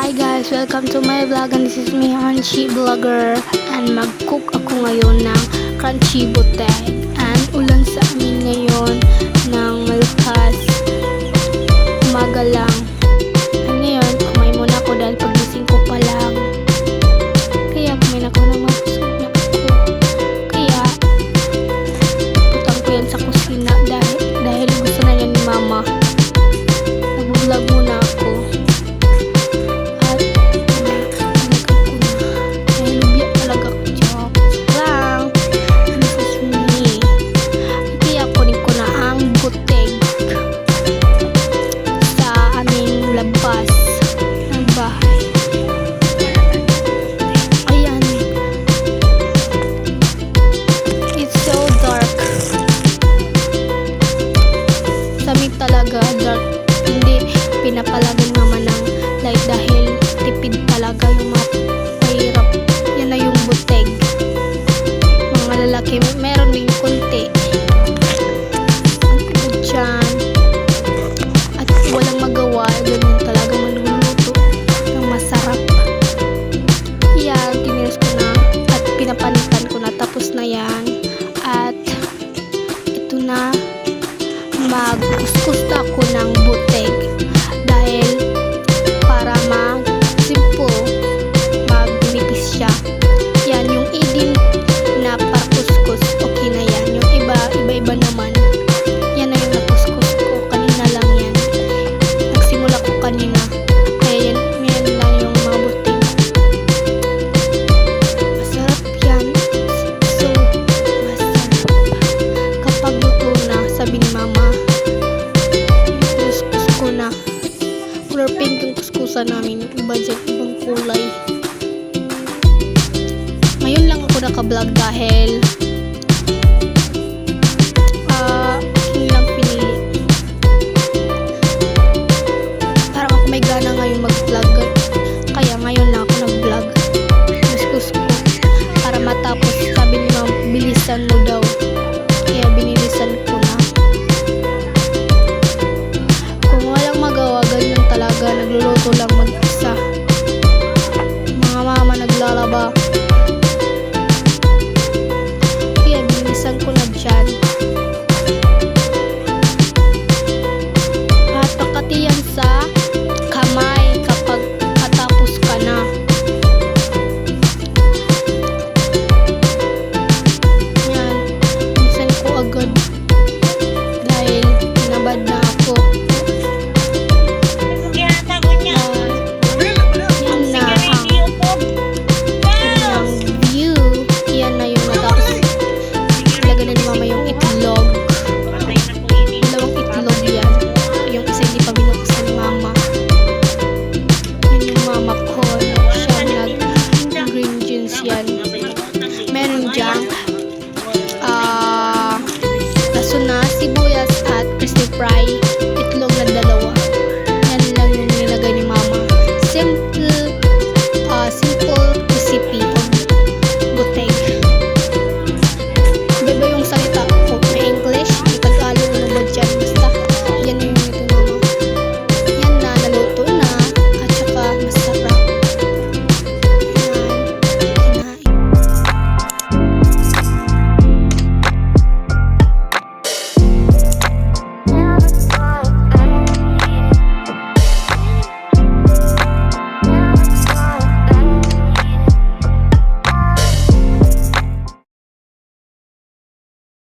Hi guys, welcome to my vlog and this is me, Hanshi Vlogger, and mag-cook ako ngayon ng crunchy butek and ulan sa amin ngayon ng malakas. Umaga lang. And ngayon, kumain muna ako dahil pagising ko pa lang. Kaya kumain ako ng mabusog na ako. Kaya putang ko yan sa kusina dahil gusto na yan ni mama. Nag-vlog muna ako. Talaga dark, hindi pinapalagay naman ng light dahil tipid talaga yung mga pahirap. Yan na yung butek. Mga lalaki meron din konti ang tipid dyan at walang magawa, ganyan talaga magluluto ng masarap. Yan, tiniras ko na at pinapanitan ko na, tapos na yan. At ito na, mag-kuskus ako ng butek dahil para mag-simple, mag-nipis siya. Yan yung idin na parkuskus, okay na yan. Yung iba-iba naman, yan na yung nakuskus ko. Kanina lang yan. Nagsimula ko kanina. Kaya yan lang yung mga butek. Masarap yan. So, masarap. Kapag luto na, sabi ni mama, color pink yung kuskusan namin. Iba dyan, ibang kulay. Ngayon lang ako naka-vlog dahil